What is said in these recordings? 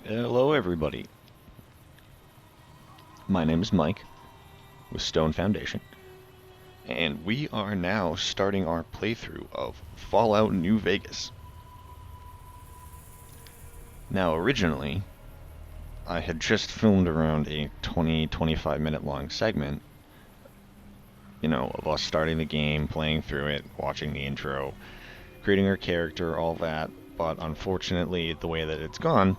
Hello, everybody. My name is Mike with Stone Foundation, and we are now starting our playthrough of Fallout New Vegas. Now, originally, I had just filmed around a 20-25 minute long segment, of us starting the game, playing through it, watching the intro, creating our character, all that, but unfortunately, the way that it's gone,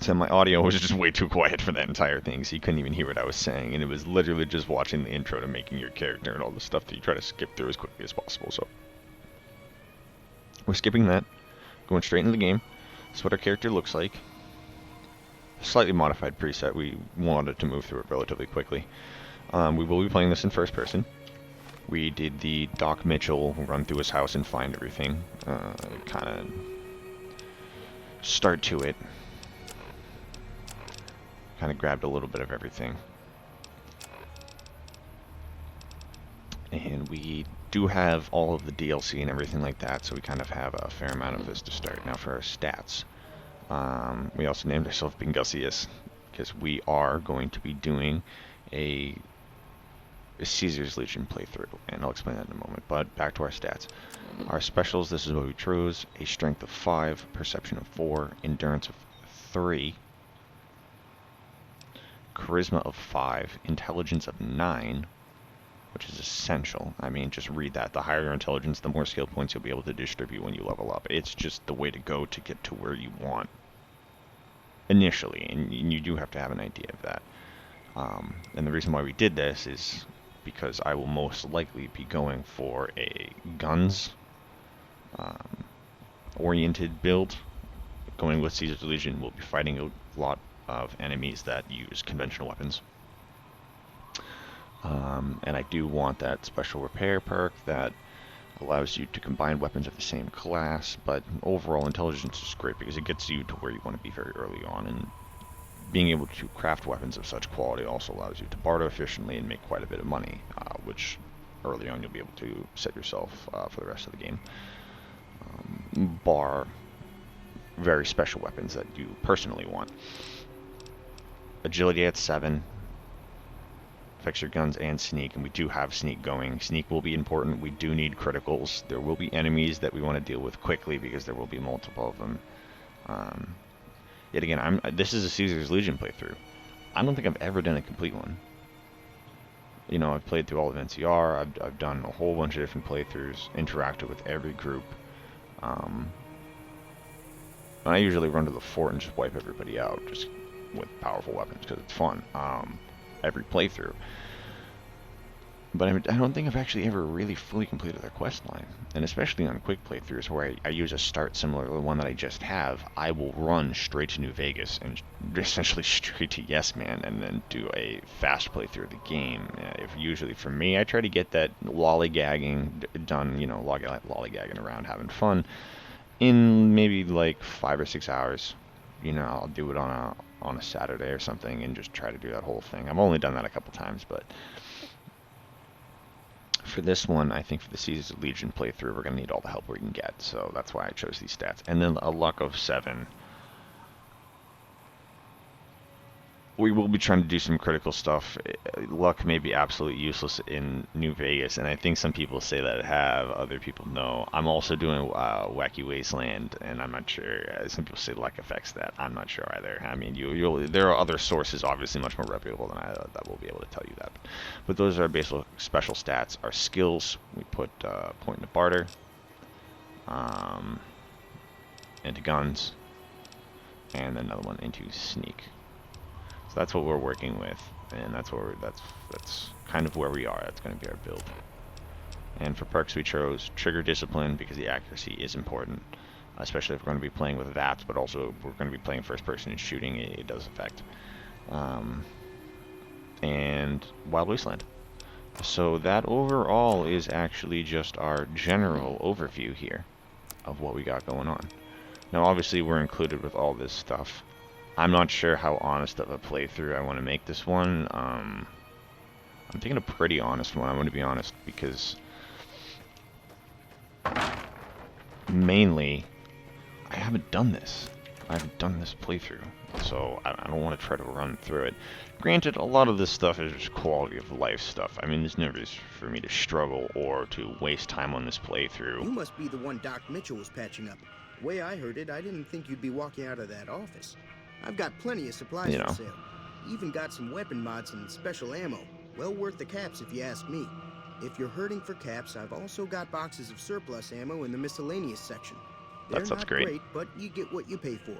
so my audio was just way too quiet for that entire thing, so you couldn't even hear what I was saying, and it was literally just watching the intro to making your character and all the stuff that you try to skip through as quickly as possible, so we're skipping that, going straight into the game. That's what our character looks like. Slightly modified preset, we wanted to move through it relatively quickly. We will be playing this in first person. We did the Doc Mitchell run through his house and find everything, kind of start to it. Kind of grabbed a little bit of everything. And we do have all of the DLC and everything like that, so we kind of have a fair amount of this to start. Now for our stats, we also named ourselves Bingusius, because we are going to be doing a Caesar's Legion playthrough, and I'll explain that in a moment. But back to our stats. Our specials, this is what we chose: a strength of 5, perception of 4, endurance of 3, charisma of 5, intelligence of 9, which is essential. I mean, just read that. The higher your intelligence, the more skill points you'll be able to distribute when you level up. It's just the way to go to get to where you want initially, and you do have to have an idea of that. And the reason why we did this is because I will most likely be going for a guns oriented build. Going with Caesar's Legion, we'll be fighting a lot of enemies that use conventional weapons. And I do want that special repair perk that allows you to combine weapons of the same class, but overall intelligence is great because it gets you to where you want to be very early on, and being able to craft weapons of such quality also allows you to barter efficiently and make quite a bit of money, which early on you'll be able to set yourself for the rest of the game. Bar very special weapons that you personally want. Agility at 7. Affects your guns and sneak, and we do have sneak going. Sneak will be important. We do need criticals. There will be enemies that we want to deal with quickly because there will be multiple of them. Yet again, this is a Caesar's Legion playthrough. I don't think I've ever done a complete one. I've played through all of NCR. I've done a whole bunch of different playthroughs, interacted with every group. I usually run to the fort and just wipe everybody out, just with powerful weapons because it's fun. Every playthrough. But I don't think I've actually ever really fully completed their quest line. And especially on quick playthroughs where I use a start similar to the one that I just have, I will run straight to New Vegas and essentially straight to Yes Man and then do a fast playthrough of the game. If usually for me, I try to get that lollygagging done, lollygagging around, having fun, in maybe like 5 or 6 hours. I'll do it on a Saturday or something and just try to do that whole thing. I've only done that a couple times, but for this one, I think for the Caesar's Legion playthrough, we're going to need all the help we can get, so that's why I chose these stats. And then a luck of 7. We will be trying to do some critical stuff. Luck may be absolutely useless in New Vegas, and I think some people say that it have, other people know. I'm also doing Wacky Wasteland, and I'm not sure. Some people say luck affects that. I'm not sure either. I mean, there are other sources, obviously much more reputable than I, that will be able to tell you that. But those are our basic special stats. Our skills, we put point into barter, into guns, and another one into sneak. So that's what we're working with, and that's kind of where we are. That's going to be our build. And for perks, we chose Trigger Discipline because the accuracy is important, especially if we're going to be playing with VATS, but also if we're going to be playing first person and shooting, it does affect. And Wild Wasteland. So that overall is actually just our general overview here of what we got going on. Now obviously we're included with all this stuff. I'm not sure how honest of a playthrough I want to make this one. I'm thinking a pretty honest one, I want to be honest, because mainly I haven't done this. I haven't done this playthrough, so I don't want to try to run through it. Granted, a lot of this stuff is just quality of life stuff. I mean, there's no reason for me to struggle or to waste time on this playthrough. You must be the one Doc Mitchell was patching up. The way I heard it, I didn't think you'd be walking out of that office. I've got plenty of supplies for sale. Even got some weapon mods and special ammo. Well worth the caps if you ask me. If you're hurting for caps, I've also got boxes of surplus ammo in the miscellaneous section. They're That sounds not great, but you get what you pay for.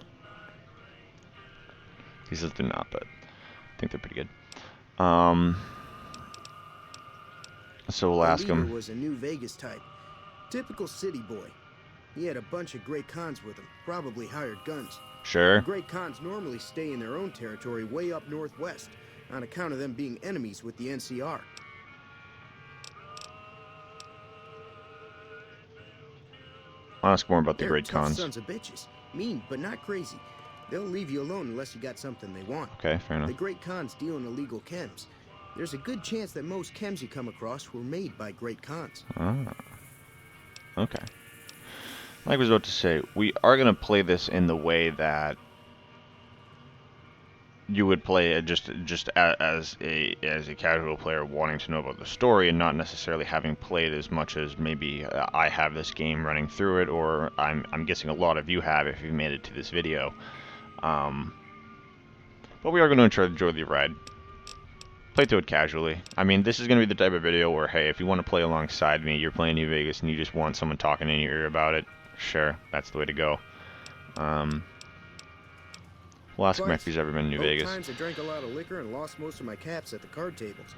He says they're not, but I think they're pretty good. So we'll ask him. The leader was a New Vegas type. Typical city boy. He had a bunch of Great Khans with him, probably hired guns. Sure. The Great Khans normally stay in their own territory way up northwest, on account of them being enemies with the NCR. I'll ask more about the They're Great tough Khans. sons of bitches. Mean, but not crazy. They'll leave you alone unless you got something they want. Okay, fair enough. The Great Khans deal in illegal chems. There's a good chance that most chems you come across were made by Great Khans. Ah. Okay. Like I was about to say, we are going to play this in the way that you would play it just as a casual player wanting to know about the story and not necessarily having played as much as maybe I have this game running through it, or I'm guessing a lot of you have if you made it to this video. But we are going to try to enjoy the ride. Play through it casually. I mean, this is going to be the type of video where, hey, if you want to play alongside me, you're playing New Vegas and you just want someone talking in your ear about it, sure, that's the way to go. We'll ask him if he's ever been to New Vegas. Times I drank a lot of liquor and lost most of my caps at the card tables.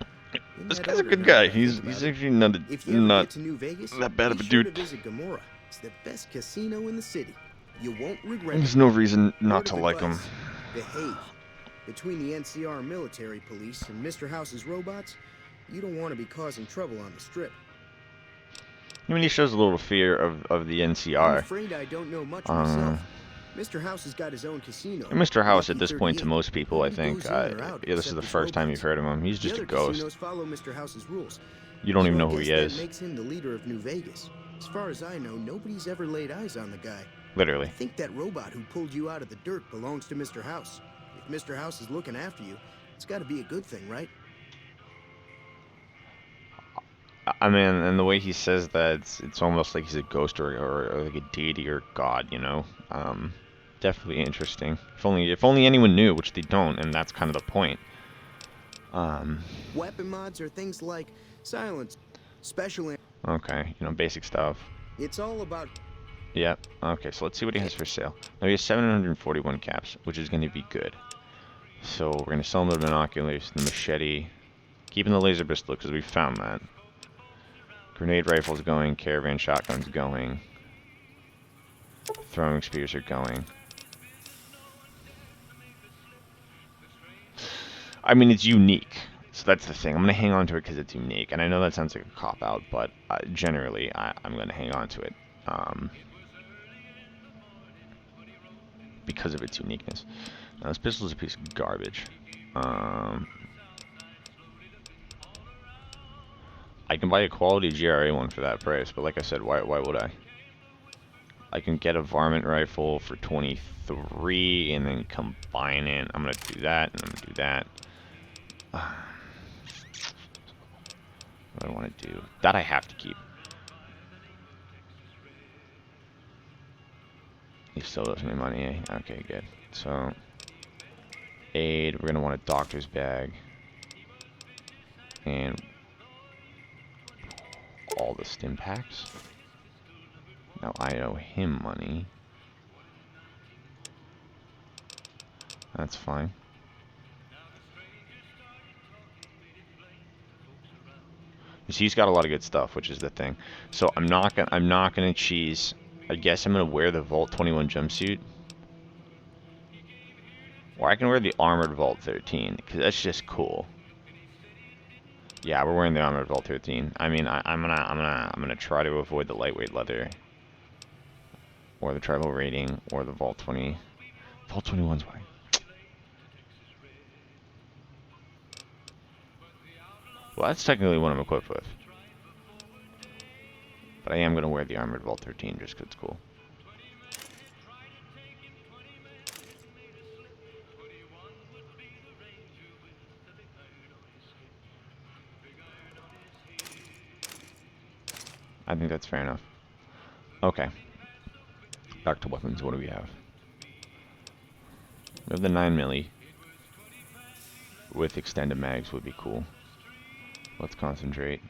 This guy's a good guy. He's actually not Vegas, that bad of a dude. Visit Gomorrah. It's the best casino in the city. You won't regret it. There's no reason not to like him. Behave. Between the NCR military police and Mr. House's robots, you don't want to be causing trouble on the strip. I mean, he shows a little fear of the NCR. I'm afraid I don't know much myself. Mr. House has got his own casino. And Mr. House, at this point, to most people, I think, this is the first time you've heard of him. He's just a ghost. Follow Mr. House's rules. You don't even know who he is. That makes him the leader of New Vegas. As far as I know, nobody's ever laid eyes on the guy. Literally. I think that robot who pulled you out of the dirt belongs to Mr. House. If Mr. House is looking after you, it's got to be a good thing, right? I mean, and the way he says that, it's almost like he's a ghost or like a deity or god, you know? Definitely interesting. If only anyone knew, which they don't, and that's kind of the point. Weapon mods are things like silence, special... Okay, you know, basic stuff. It's all about... Yep. Okay, so let's see what he has for sale. Now he has 741 caps, which is going to be good. So we're going to sell him the binoculars, the machete, keeping the laser pistol because we found that. Grenade rifles going, caravan shotguns going, throwing spears are going. I mean, it's unique, so that's the thing. I'm going to hang on to it because it's unique, and I know that sounds like a cop-out, but generally, I'm going to hang on to it because of its uniqueness. Now, this pistol is a piece of garbage. I can buy a quality GRA one for that price, but like I said, why would I? I can get a varmint rifle for 23 and then combine it. I'm going to do that, and I'm going to do that. What do I want to do? That I have to keep. He still owes me money, eh? Okay, good. So, aid, we're going to want a doctor's bag. And all the stim packs. Now I owe him money. That's fine. You see, he's got a lot of good stuff, which is the thing. So I'm not gonna cheese. I guess I'm gonna wear the Vault 21 jumpsuit, or I can wear the armored Vault 13 because that's just cool. Yeah, we're wearing the armored Vault 13. I mean, I'm gonna try to avoid the lightweight leather, or the tribal rating, or the Vault 20. Vault 21's fine. Well, that's technically what I'm equipped with. But I am going to wear the Armored Vault 13 just because it's cool. I think that's fair enough. Okay. Back to weapons. What do we have? We have the 9mm with extended mags would be cool. Let's concentrate.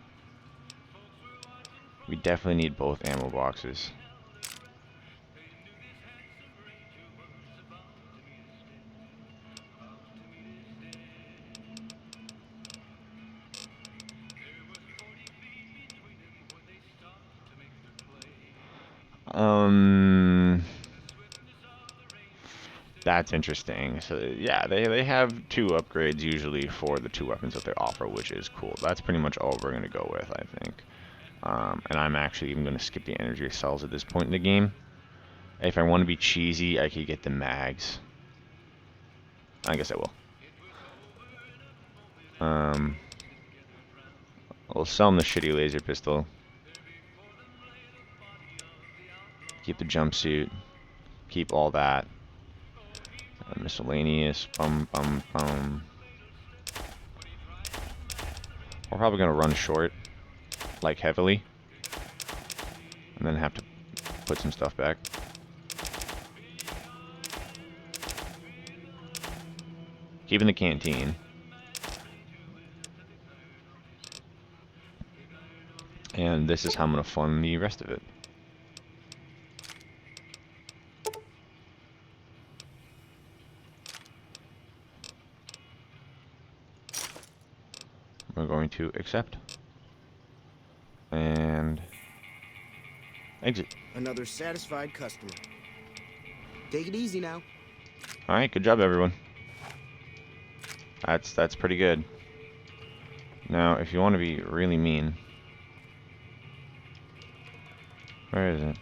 We definitely need both ammo boxes. That's interesting. So yeah, they have 2 upgrades usually for the 2 weapons that they offer, which is cool. That's pretty much all we're gonna go with, I think. And I'm actually even gonna skip the energy cells at this point in the game. If I want to be cheesy, I could get the mags. I guess I will. We'll sell them the shitty laser pistol. Keep the jumpsuit. Keep all that. Miscellaneous. Bum, bum, bum. We're probably going to run short, like heavily. And then have to put some stuff back. Keeping the canteen. And this is how I'm going to fund the rest of it. We're going to accept. And exit. Another satisfied customer. Take it easy now. Alright, good job everyone. That's pretty good. Now, if you want to be really mean, where is it?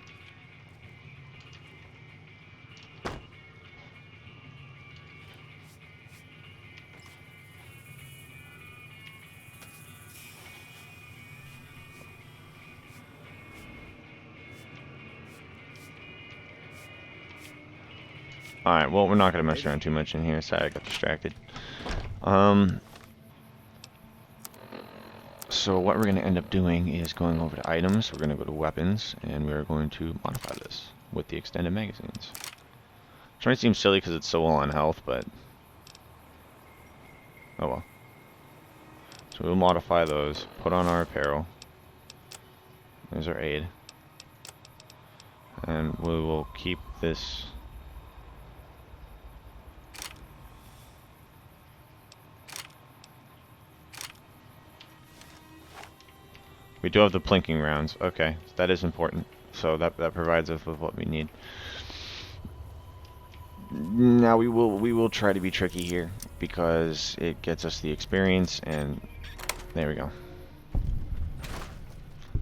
Alright, well, we're not going to mess around too much in here. Sorry, I got distracted. So what we're going to end up doing is going over to items. We're going to go to weapons, and we're going to modify this with the extended magazines. Which might seem silly because it's so low on health, but oh well. So we'll modify those, put on our apparel. There's our aid. And we will keep this. We do have the plinking rounds. Okay, that is important. So that provides us with what we need. Now we will try to be tricky here because it gets us the experience, and there we go.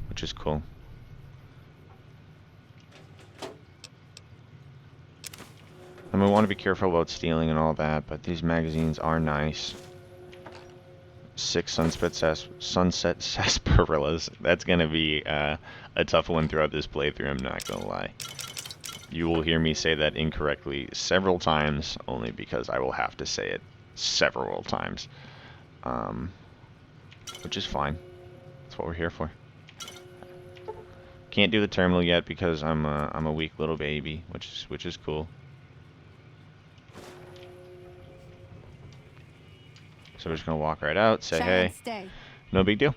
Which is cool. And we want to be careful about stealing and all that, but these magazines are nice. 6 sunset sarsaparillas. That's gonna be a tough one throughout this playthrough, I'm not gonna lie. You will hear me say that incorrectly several times, only because I will have to say it several times. Which is fine. That's what we're here for. Can't do the terminal yet because I'm a weak little baby, which is cool. So we're just gonna walk right out, say hey. Stay. No big deal.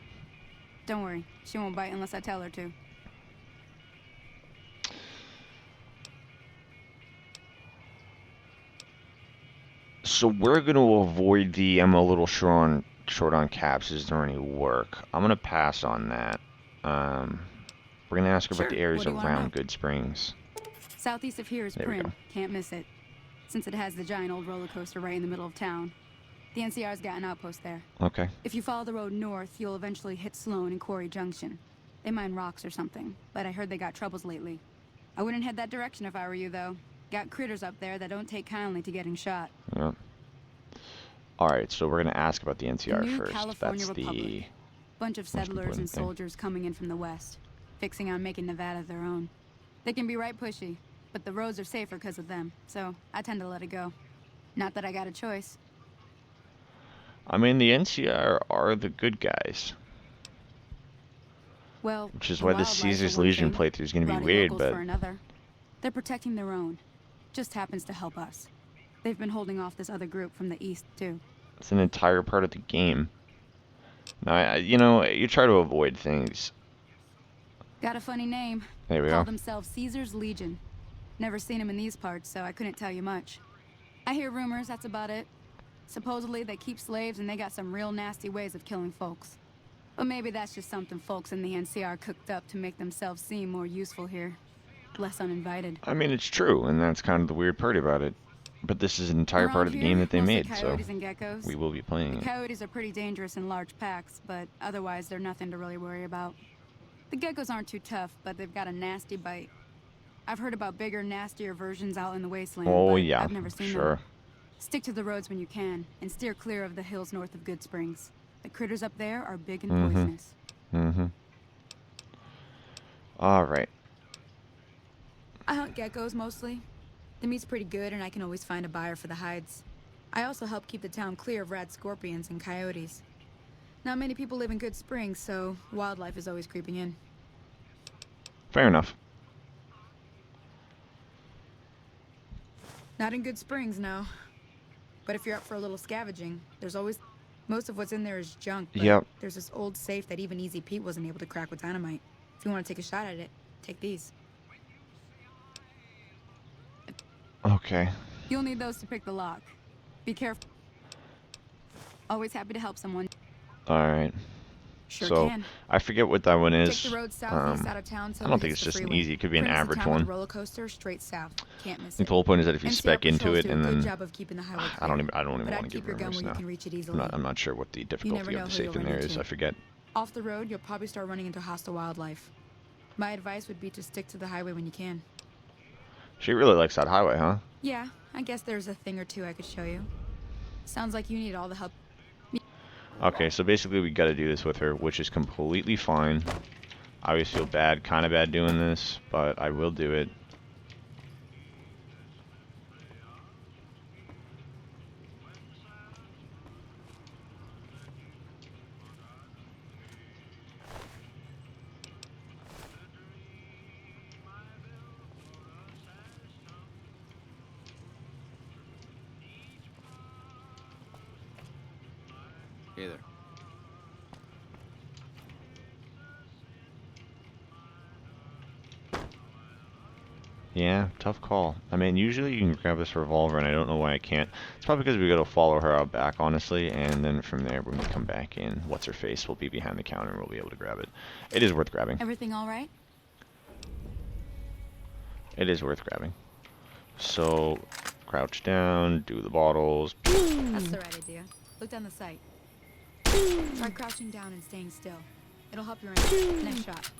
Don't worry, she won't bite unless I tell her to. So we're gonna avoid the I'm a little short on caps. Is there any work? I'm gonna pass on that. We're gonna ask her about the areas around Good Springs. Southeast of here is Prim. Can't miss it. Since it has the giant old roller coaster right in the middle of town. The NCR's got an outpost there. Okay. If you follow the road north, you'll eventually hit Sloan and Quarry Junction. They mine rocks or something, but I heard they got troubles lately. I wouldn't head that direction if I were you, though. Got critters up there that don't take kindly to getting shot. Yeah. Alright, so we're gonna ask about the NCR New first. California That's Republic. the Bunch of settlers and soldiers coming in from the west, fixing on making Nevada their own. They can be right pushy, but the roads are safer because of them, so I tend to let it go. Not that I got a choice. I mean, the NCR are the good guys. Well, Which is the why the wildlife for Caesar's one Legion thing, playthrough is going to be rowdy weird, locals but for another. They're protecting their own. Just happens to help us. They've been holding off this other group from the east, too. it's an entire part of the game. Now, you know, you try to avoid things. Got a funny name. There we Call go. themselves Caesar's Legion. Never seen them in these parts, so I couldn't tell you much. I hear rumors, that's about it. Supposedly they keep slaves and they got some real nasty ways of killing folks. But maybe that's just something folks in the NCR cooked up to make themselves seem more useful here. Less uninvited. I mean, it's true, and that's kind of the weird part about it. But this is an entire Around part of the here, game that they mostly made, so coyotes and geckos. we will be playing The it. coyotes are pretty dangerous in large packs, but otherwise they're nothing to really worry about. The geckos aren't too tough, but they've got a nasty bite. I've heard about bigger, nastier versions out in the wasteland, Oh but yeah, I've never seen sure. them. Stick to the roads when you can, and steer clear of the hills north of Good Springs. The critters up there are big and poisonous. Mm-hmm. All right. I hunt geckos mostly. The meat's pretty good, and I can always find a buyer for the hides. I also help keep the town clear of rad scorpions and coyotes. Not many people live in Good Springs, so wildlife is always creeping in. Fair enough. Not in Good Springs, no. But if you're up for a little scavenging, there's always... Most of what's in there is junk, but Yep. there's this old safe that even Easy Pete wasn't able to crack with dynamite. If you want to take a shot at it, take these. Okay. You'll need those to pick the lock. Be careful. Always happy to help someone. All right. Sure So can. I forget what that one is. Take the road southeast out of town till I don't it think hits it's the just an freeway. easy. It could be an Brings the average town with one. a roller coaster straight south. Can't I miss think it. the whole point is that if you NCR spec into patrols it do a and good then job of keeping the highway I don't clear. even But want I'd to keep give your gun rumors where you now. can reach it easily. I'm not sure what the difficulty never know of the who you'll safe in run there is. into. I forget. Off the road, you'll probably start running into hostile wildlife. My advice would be to stick to the highway when you can. She really likes that highway, huh? Yeah, I guess there's a thing or two I could show you. Sounds like you need all the help. Okay, so basically we got to do this with her, which is completely fine. I always feel bad, kind of bad doing this, but I will do it. Hey there. Yeah, tough call. I mean, usually you can grab this revolver, and I don't know why I can't. It's probably because we got to follow her out back, honestly, and then from there, when we come back in, what's her face will be behind the counter, and we'll be able to grab it. It is worth grabbing. Everything all right? It is worth grabbing. So, crouch down, do the bottles. That's the right idea. Look down the sight. Try crouching down and staying still. It'll help your aim. Next shot.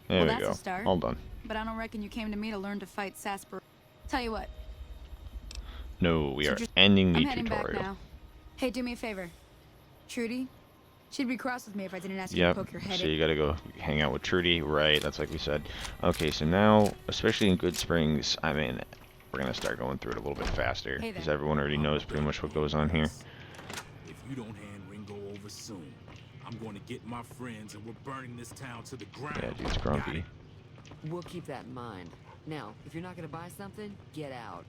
There Well, we that's go. a start. All done. But I don't reckon you came to me to learn to fight Sasper. Tell you what, No, we So are just- ending I'm the heading back tutorial. now. Hey, do me a favor. Trudy, she'd be cross with me if I didn't ask you Yep, to poke your head so in. you gotta go hang out with Trudy, right, that's like we said. Okay, so now, especially in Good Springs, I mean, we're gonna start going through it a little bit faster, Hey because there. everyone already knows pretty much what goes on here. If you don't hand Ringo over soon, I'm going to get my friends and we're burning this town to the ground. Yeah, dude's Got grumpy. it? We'll keep that in mind. Now, if you're not gonna buy something, get out.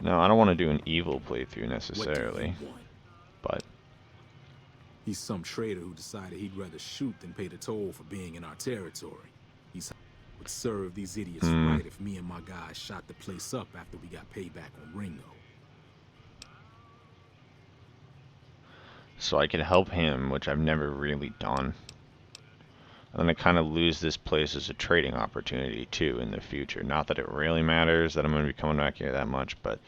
No, I don't want to do an evil playthrough What do necessarily, you want? but He's some traitor who decided he'd rather shoot than pay the toll for being in our territory. He's would serve these idiots right if me and my guys shot the place up after we got payback on Ringo. so I can help him, which I've never really done. And I kind of lose this place as a trading opportunity too in the future. Not that it really matters that I'm going to be coming back here that much, but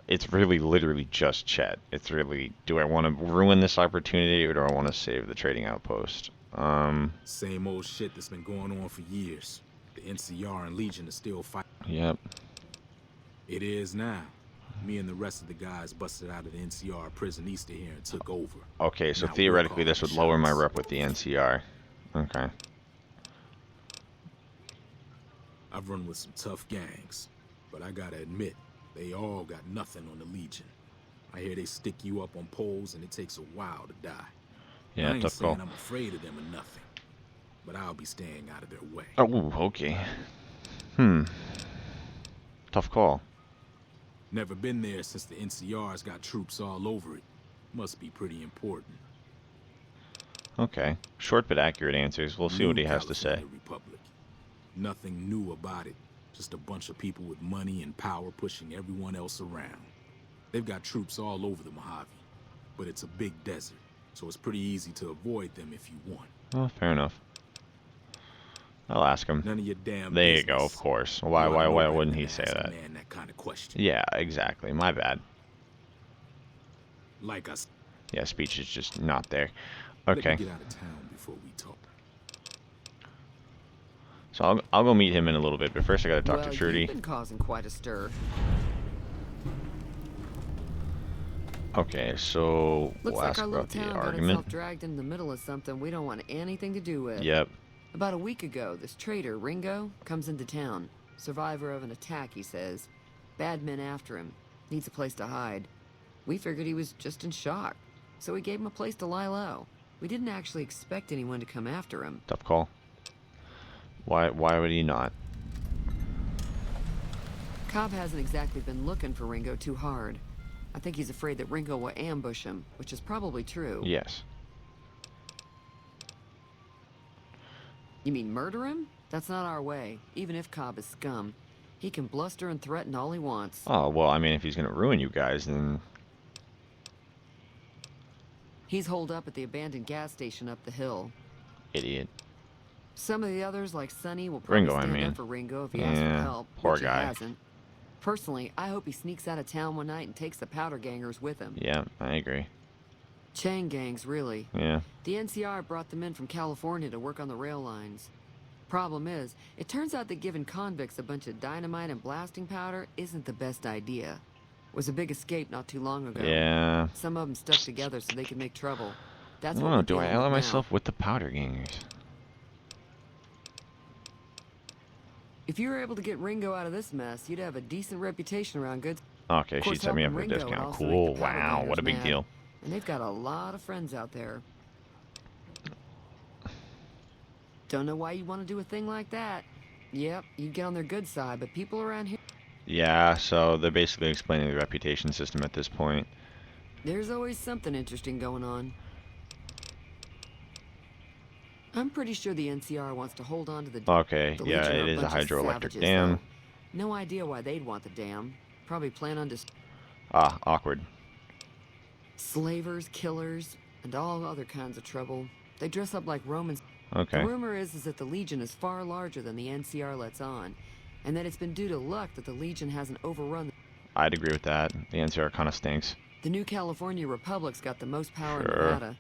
it's really literally just Chet. It's really, do I want to ruin this opportunity or do I want to save the trading outpost? Same old shit that's been going on for years. The NCR and Legion are still fighting. Yep. It is now. Me and the rest of the guys busted out of the NCR prison east of here and took over. Okay, so Now we're theoretically this would calling lower my shots. rep with the NCR. Okay. I've run with some tough gangs, but I gotta admit, they all got nothing on the Legion. I hear they stick you up on poles and it takes a while to die. I Yeah, ain't tough saying call. I'm afraid of them or nothing. but I'll be staying out of their way. Oh, okay. Tough call. Never been there since the NCR's got troops all over it. Must be pretty important. Okay. Short but accurate answers. We'll see what he has to say. California Republic. Nothing new about it. Just a bunch of people with money and power pushing everyone else around. They've got troops all over the Mojave, but it's a big desert, so it's pretty easy to avoid them if you want. Oh, fair enough. I'll ask him. None of your damn There you business. go, of course. You Why oughta know better wouldn't than he to say ask a that? man that kind of question. Yeah, exactly. My bad. Like us. Yeah, speech is just not there. Let Okay. me get out of town before we talk. So I'll go meet him in a little bit, but first I gotta talk well, to Trudy. You've been causing quite a stir. Okay, so Looks we'll like ask our little about the town got argument. itself dragged in the middle of something we don't want anything to do with. Yep. About a week ago, this traitor, Ringo, comes into town. Survivor of an attack, he says. Bad men after him. Needs a place to hide. We figured he was just in shock, so we gave him a place to lie low. We didn't actually expect anyone to come after him. Tough call. Why would he not? Cobb hasn't exactly been looking for Ringo too hard. I think he's afraid that Ringo will ambush him, which is probably true. Yes. You mean murder him? That's not our way, even if Cobb is scum. He can bluster and threaten all he wants. Oh, well, I mean, if he's gonna ruin you guys, then... He's holed up at the abandoned gas station up the hill. Idiot. Some of the others, like Sonny, will probably Ringo, I stand mean. up for Ringo if he asks for Yeah, help, poor which guy. he hasn't. Personally, I hope he sneaks out of town one night and takes the powder gangers with him. Yeah, I agree. Chain gangs, really. Yeah. The NCR brought them in from California to work on the rail lines. Problem is, it turns out that giving convicts a bunch of dynamite and blasting powder isn't the best idea. Was a big escape not too long ago. Yeah. Some of them stuck together so they could make trouble. That's what Oh, we're do I dealing ally with now. myself with the powder gangers? If you were able to get Ringo out of this mess, you'd have a decent reputation around good. Okay, Of she course, set me up helping for a Ringo would discount. also make Cool. the powder Wow, gangers what a big mad. deal. And they've got a lot of friends out there. Don't know why you want to do a thing like that. Yep, you'd get on their good side, but people around here... Yeah, so they're basically explaining the reputation system at this point. There's always something interesting going on. I'm pretty sure the NCR wants to hold on to the... Okay, the yeah, Legion are it is a bunch of hydroelectric savages, dam. though. No idea why they'd want the dam. Probably plan on just... Ah, awkward. Slavers, killers, and all other kinds of trouble. They dress up like Romans. Okay. The rumor is that the Legion is far larger than the NCR lets on, and that it's been due to luck that the Legion hasn't overrun. I'd agree with that. The NCR kind of stinks. The new California Republic's got the most power Sure. in Nevada.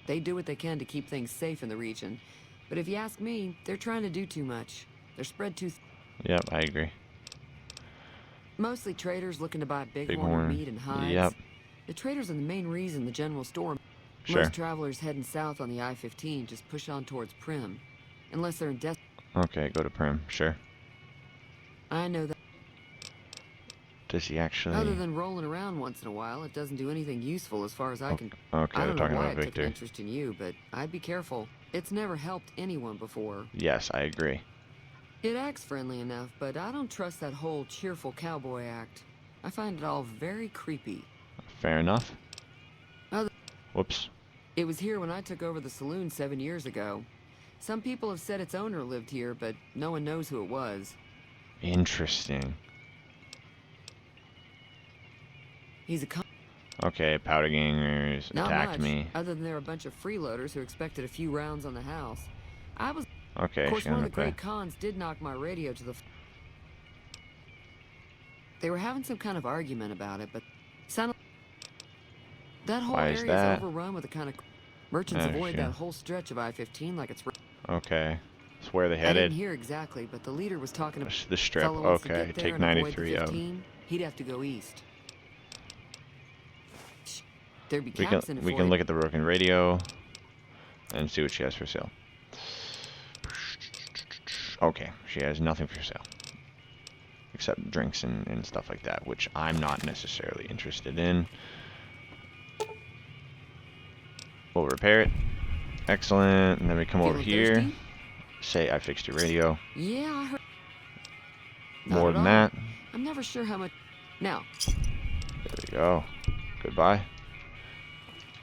They do what they can to keep things safe in the region. But if you ask me, they're trying to do too much. They're spread too Yep, I agree. Mostly traders looking to buy Bighorn. bighorn meat and hides. Yep. The traders are the main reason the general store... Sure. Most travelers heading south on the I-15 just push on towards Prim. Unless they're in Okay, go to Prim. Sure. I know that. Does he actually... Other than rolling around once in a while, it doesn't do anything useful as far as I can... Okay, I they're don't know talking why about it took an Victor. interest in you, but I'd be careful. It's never helped anyone before. Yes, I agree. It acts friendly enough, but I don't trust that whole cheerful cowboy act. I find it all very creepy. Fair enough. Other- Whoops. It was here when I took over the saloon 7 years ago. Some people have said its owner lived here, but no one knows who it was. Interesting. He's a Okay, powder gangers Not attacked much, me. other than there were a bunch of freeloaders who expected a few rounds on the house. Okay, Of course, she one of got the up there. great cons did knock my radio to the... They were having some kind of argument about it, but... Sounded... That whole Why is area that? is overrun with a kind of... Merchants Oh, avoid shit. that whole stretch of I-15 like it's... Okay. That's where they I didn't headed. hear exactly, but the leader was talking about... The strip. Fellow wants to Okay, get there take and avoid the 93 out. 15, he'd have to go east. There'd be We caps can in it we for can you. look at the broken radio and see what she has for sale. Okay, she has nothing for sale except drinks and stuff like that, which I'm not necessarily interested in. We'll repair it. Excellent. And then we come over Feeling here. thirsty? Say I fixed your radio. Yeah, I heard. Not More at than all. that. I'm never sure how much. Now, There we go. Goodbye.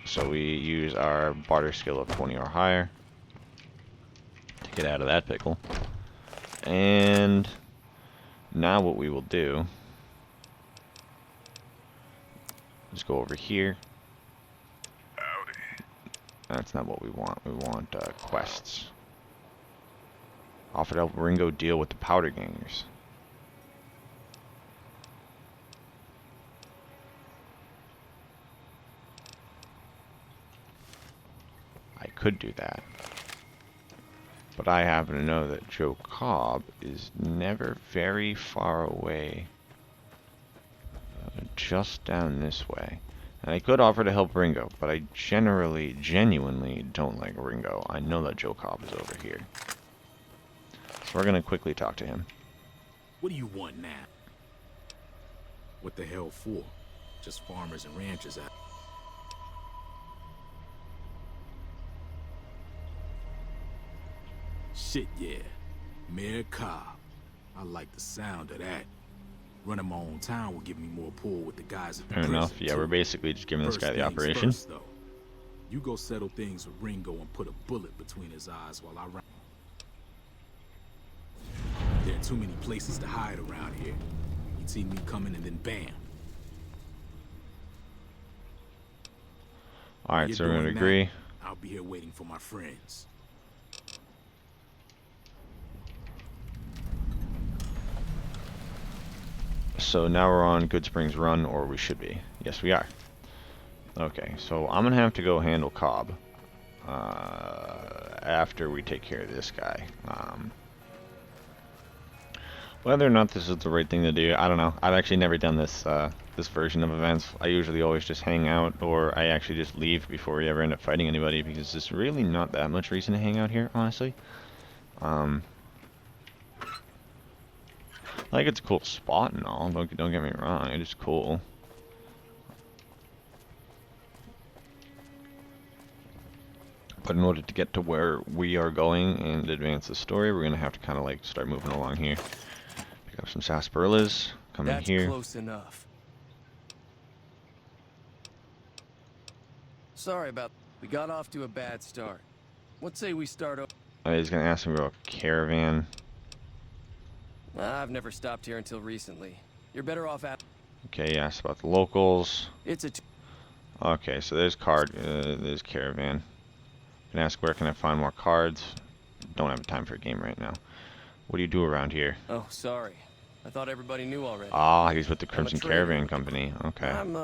So we use our barter skill of 20 or higher to get out of that pickle. And now what we will do is go over here. That's not what we want. We want quests. Offer to help Ringo deal with the powder gangers. I could do that. But I happen to know that Joe Cobb is never very far away. Just down this way. And I could offer to help Ringo, but I genuinely don't like Ringo. I know that Joe Cobb is over here. So we're gonna quickly talk to him. What do you want now? What the hell for? Just farmers and ranchers out. Shit, yeah. Mayor Cobb. I like the sound of that. Running my own town will give me more pull with the guys at the Fair prison, enough. Yeah, too. we're basically just giving this guy the First things operation. first, though. You go settle things with Ringo and put a bullet between his eyes while I run. There are too many places to hide around here. He'd see me coming and then bam. Alright, You're so we're gonna doing that, agree. I'll be here waiting for my friends. So now we're on Good Springs Run, or we should be. Yes, we are. Okay, so I'm gonna have to go handle Cobb after we take care of this guy. Whether or not this is the right thing to do, I don't know. I've actually never done this this version of events. I usually always just hang out, or I actually just leave before we ever end up fighting anybody, because there's really not that much reason to hang out here, honestly. Like, it's a cool spot and all. Don't get me wrong. It is cool. But in order to get to where we are going and advance the story, we're gonna have to kind of like start moving along here. Pick up some sarsaparillas. Come in here. That's close enough. Sorry about. We got off to a bad start. What say we start over? He's gonna ask me about caravan. I've never stopped here until recently. You're better off at. Okay, he asked about the locals. It's a. Okay, so there's there's caravan. Can ask where can I find more cards. Don't have time for a game right now. What do you do around here? Oh, sorry. I thought everybody knew already. Ah, he's with the I'm a Crimson trader. Caravan Company. Okay. I'm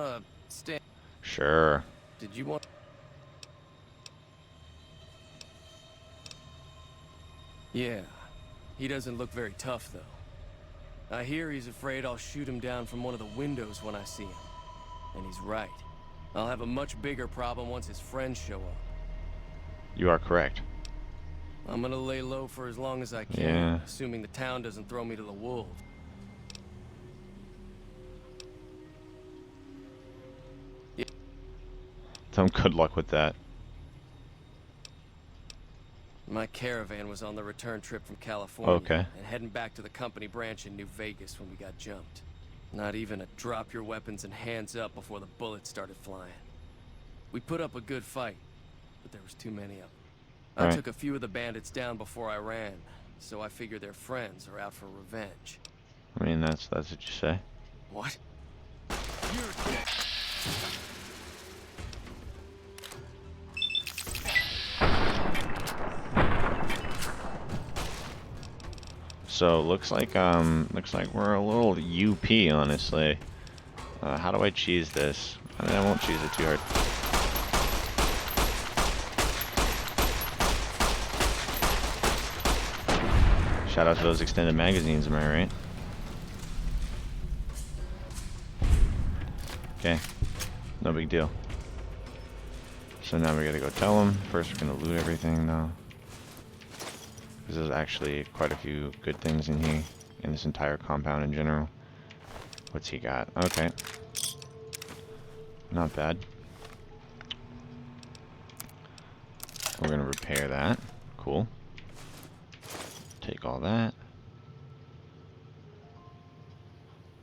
Sure. Did you want? Yeah. He doesn't look very tough though. I hear he's afraid I'll shoot him down from one of the windows when I see him. And he's right. I'll have a much bigger problem once his friends show up. You are correct. I'm gonna lay low for as long as I can, Yeah. assuming the town doesn't throw me to the wolves. Some good luck with that. My caravan was on the return trip from California. Okay. And heading back to the company branch in New Vegas when we got jumped. Not even a drop your weapons and hands up before the bullets started flying. We put up a good fight, but there was too many of them. I Right. took a few of the bandits down before I ran, so I figure their friends are out for revenge. I mean, that's what you say. What? You're dead. So looks like we're a little UP, honestly. How do I cheese this? I won't cheese it too hard. Shout out to those extended magazines, am I right? Okay, no big deal. So now we gotta go tell them. First we're gonna loot everything though. There's actually quite a few good things in here, in this entire compound in general. What's he got? Okay. Not bad. We're gonna repair that. Cool. Take all that.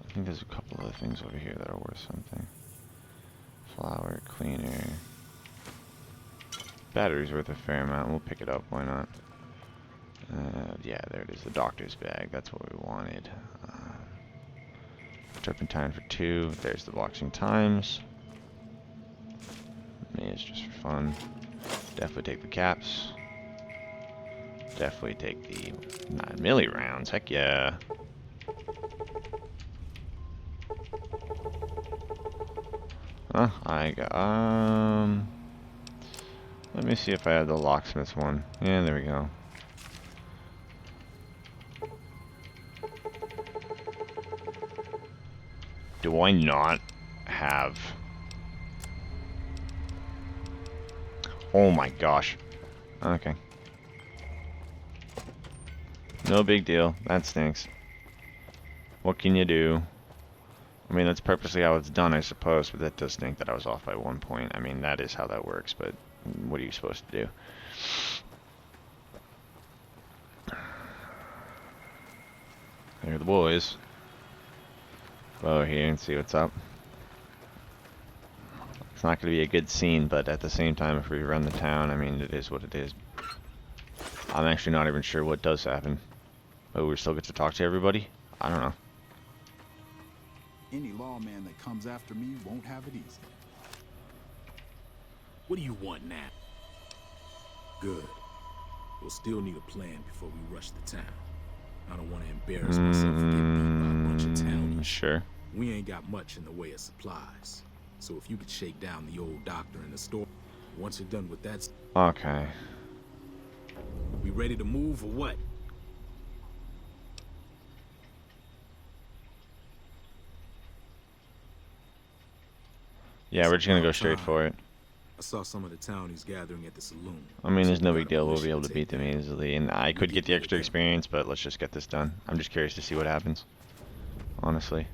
I think there's a couple other things over here that are worth something. Flour, cleaner. Battery's worth a fair amount. We'll pick it up. Why not? Yeah, there it is. The doctor's bag. That's what we wanted. Turpentine for 2. There's the boxing times. Me is just for fun. Definitely take the caps. Definitely take the 9mm rounds. Heck yeah. I got, let me see if I have the locksmith one. Yeah, there we go. Do I not have... Oh my gosh. Okay. No big deal. That stinks. What can you do? I mean, that's purposely how it's done, I suppose, but that does stink that I was off by 1 point. I mean, that is how that works, but what are you supposed to do? There are the boys. Go over here and see what's up. It's not going to be a good scene, but at the same time, if we run the town, I mean, it is what it is. I'm actually not even sure what does happen. But we still get to talk to everybody? I don't know. Any lawman that comes after me won't have it easy. What do you want now? Good. We'll still need a plan before we rush the town. I don't want to embarrass myself and get beat by a bunch of townies. Sure. We ain't got much in the way of supplies. So if you could shake down the old doctor in the store, once you're done with that... Okay. We ready to move or what? Yeah, we're just gonna go straight for it. I saw some of the townies gathering at the saloon. I mean, there's no big deal. We'll be able to beat them easily. And I could get the extra experience, but let's just get this done. I'm just curious to see what happens. Honestly.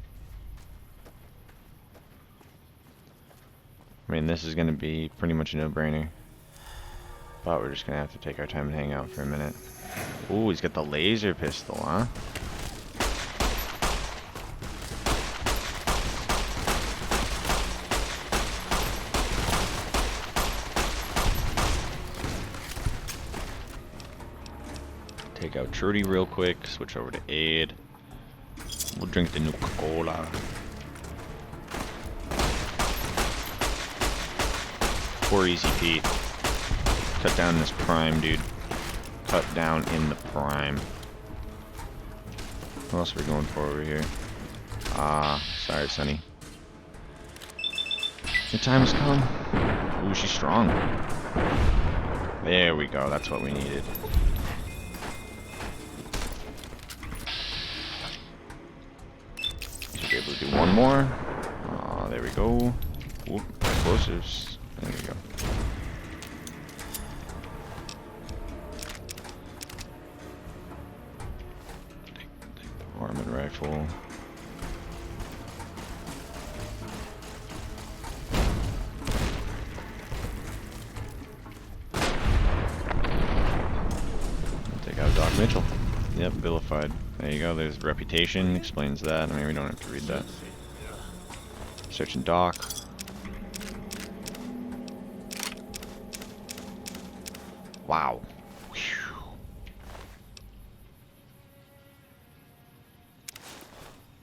I mean, this is gonna be pretty much a no-brainer. But we're just gonna have to take our time and hang out for a minute. Ooh, he's got the laser pistol, huh? Take out Trudy real quick, switch over to Aid. We'll drink the Nuka-Cola. Poor Easy Pete. Cut down this prime, dude. Cut down in the prime. What else are we going for over here? Sorry, Sonny. The time has come. Ooh, she's strong. There we go, that's what we needed. Should be able to do one more. There we go. Oop, explosives. There we go. Take the varmint rifle. Take out Doc Mitchell. Yep, vilified. There you go, there's reputation, explains that. I mean, we don't have to read that. Searching Doc. Wow. Whew.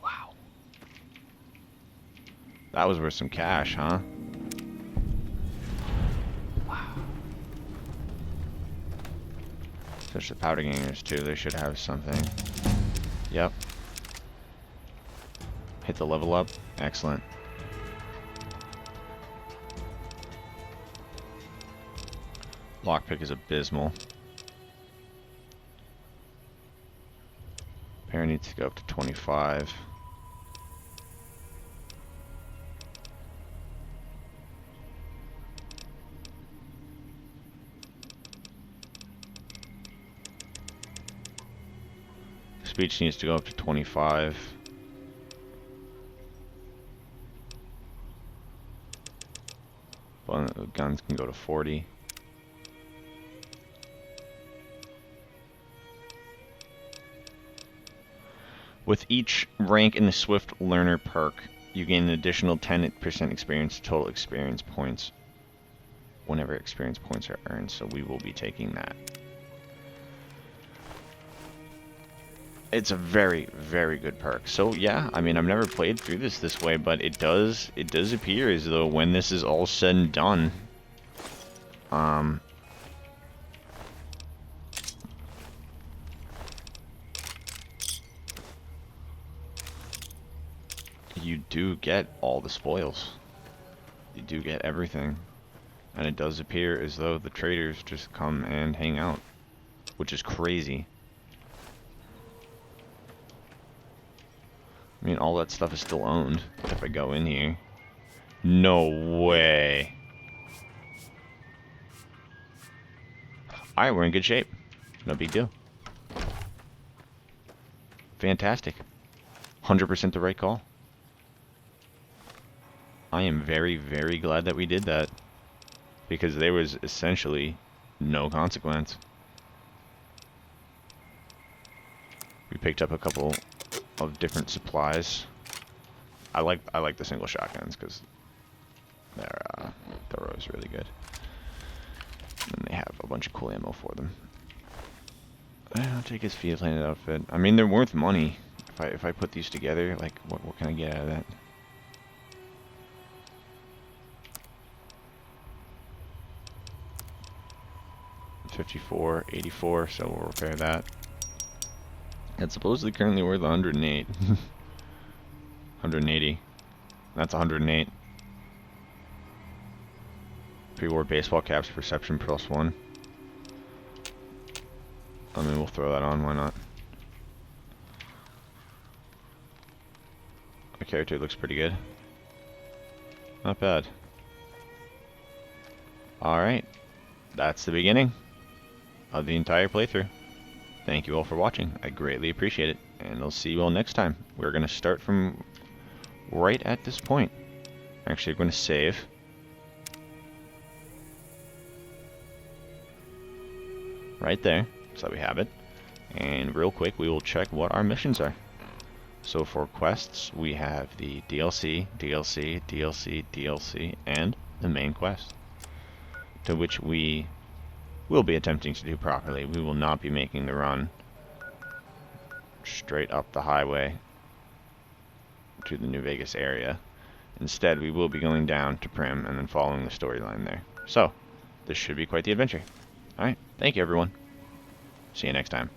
Wow. That was worth some cash, huh? Wow. Search the powder gangers too, they should have something. Yep. Hit the level up. Excellent. Lockpick is abysmal. Pair needs to go up to 25. Speech needs to go up to 25. But guns can go to 40. With each rank in the Swift Learner perk, you gain an additional 10% experience total experience points whenever experience points are earned, so we will be taking that. It's a very, very good perk. So yeah, I mean, I've never played through this way, but it does appear as though when this is all said and done, you do get all the spoils. You do get everything. And it does appear as though the traders just come and hang out, which is crazy. I mean, all that stuff is still owned. If I go in here. No way. Alright, we're in good shape. No big deal. Fantastic. 100% the right call. I am very, very glad that we did that. Because there was essentially no consequence. We picked up a couple of different supplies. I like the single shotguns because their throw is really good. And they have a bunch of cool ammo for them. I'll take his field landed outfit. I mean, they're worth money. If I put these together, like what can I get out of that? $54, $84, so we'll repair that. It's supposedly currently worth 108. 180. That's 108. Pre-war baseball caps, perception +1. I mean, we'll throw that on, why not? My character looks pretty good. Not bad. Alright. That's the beginning of the entire playthrough. Thank you all for watching. I greatly appreciate it, and I'll see you all next time. We're going to start from right at this point. Actually, I'm going to save. Right there, so we have it. And real quick, we will check what our missions are. So for quests, we have the DLC, DLC, DLC, DLC, and the main quest, to which we will be attempting to do properly. We will not be making the run straight up the highway to the New Vegas area. Instead, we will be going down to Primm and then following the storyline there. So, this should be quite the adventure. Alright, thank you everyone. See you next time.